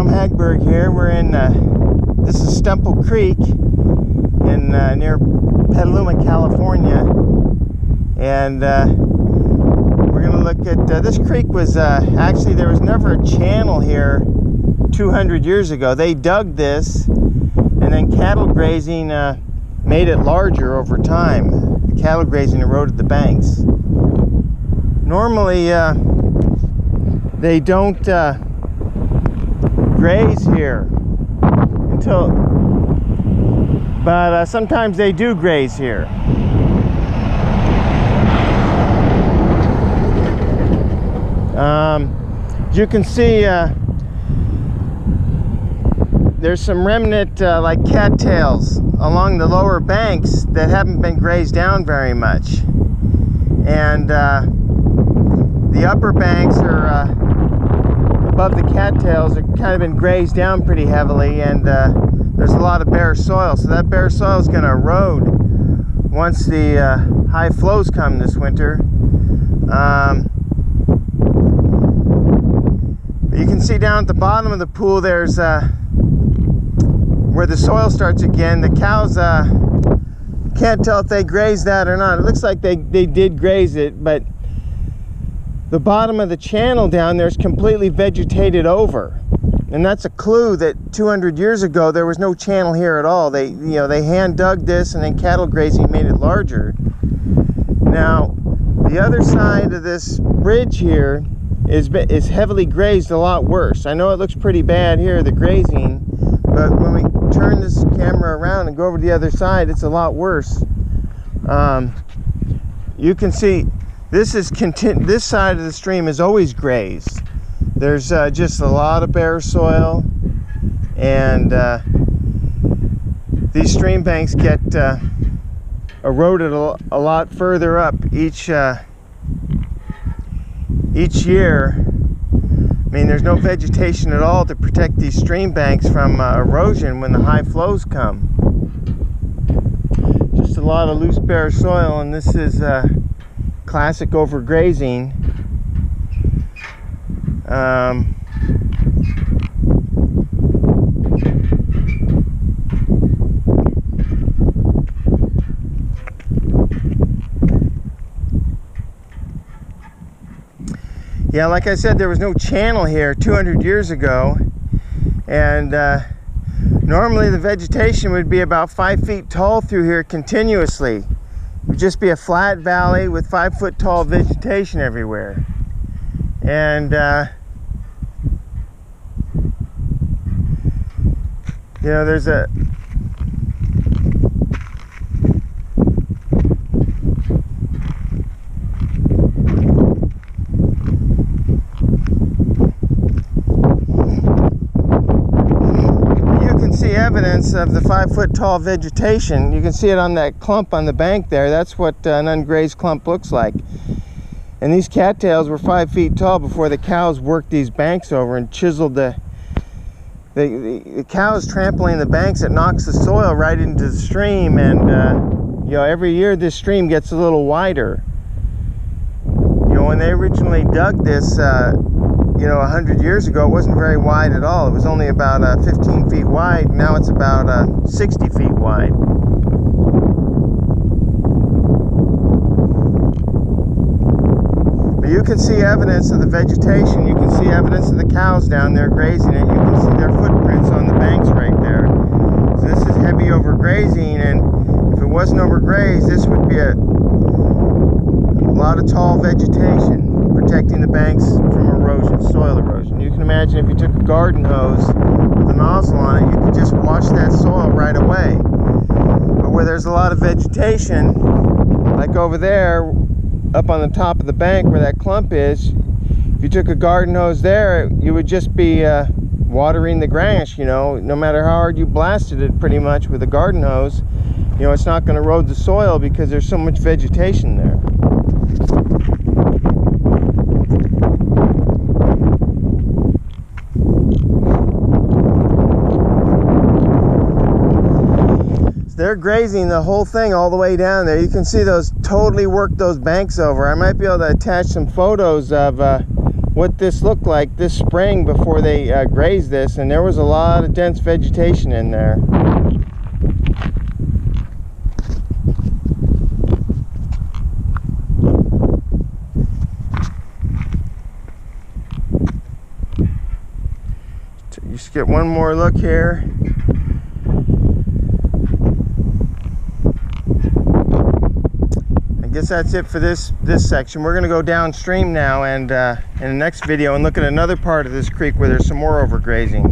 Tom Hagberg here. We're in, this is Stemple Creek in near Petaluma, California. And we're going to look at, this creek was, actually there was never a channel here 200 years ago. They dug this and then cattle grazing made it larger over time. The cattle grazing eroded the banks. Normally they don't graze here until, but sometimes they do graze here. As you can see, there's some remnant like cattails along the lower banks that haven't been grazed down very much, and the upper banks are above the cattails are kind of been grazed down pretty heavily, and there's a lot of bare soil, so that bare soil is going to erode once the high flows come this winter. You can see down at the bottom of the pool there's where the soil starts again. The cows can't tell if they grazed that or not. It looks like they did graze it, but the bottom of the channel down there is completely vegetated over, and that's a clue that 200 years ago there was no channel here at all. They hand dug this, and then cattle grazing made it larger. Now the other side of this bridge here is heavily grazed, a lot worse. I know it looks pretty bad here, the grazing, but when we turn this camera around and go over to the other side, it's a lot worse. You can see this side of the stream is always grazed. There's just a lot of bare soil, and these stream banks get eroded a lot further up each year. I mean, there's no vegetation at all to protect these stream banks from erosion when the high flows come. Just a lot of loose bare soil, and this is classic overgrazing. Yeah, like I said, there was no channel here 200 years ago, and normally the vegetation would be about 5 feet tall through here continuously. It would just be a flat valley with 5 foot tall vegetation everywhere. And there's a evidence of the 5 foot tall vegetation. You can see it on that clump on the bank there. That's what an ungrazed clump looks like. And these cattails were 5 feet tall before the cows worked these banks over and chiseled the cows trampling the banks. It knocks the soil right into the stream, and every year this stream gets a little wider. When they originally dug this 100 years ago, it wasn't very wide at all. It was only about 15 feet wide. Now it's about 60 feet wide. But you can see evidence of the vegetation. You can see evidence of the cows down there grazing it. You can see their footprints on the banks right there. So this is heavy overgrazing, and if it wasn't overgrazed, this would be a lot of tall vegetation protecting the banks from erosion, soil erosion. You can imagine if you took a garden hose with a nozzle on it, you could just wash that soil right away. But where there's a lot of vegetation, like over there, up on the top of the bank where that clump is, if you took a garden hose there, you would just be watering the grass, no matter how hard you blasted it pretty much with a garden hose, it's not going to erode the soil because there's so much vegetation there. They're grazing the whole thing all the way down there. You can see those totally worked those banks over. I might be able to attach some photos of what this looked like this spring before they grazed this, and there was a lot of dense vegetation in there. Just get one more look here. I guess that's it for this section. We're going to go downstream now and in the next video and look at another part of this creek where there's some more overgrazing.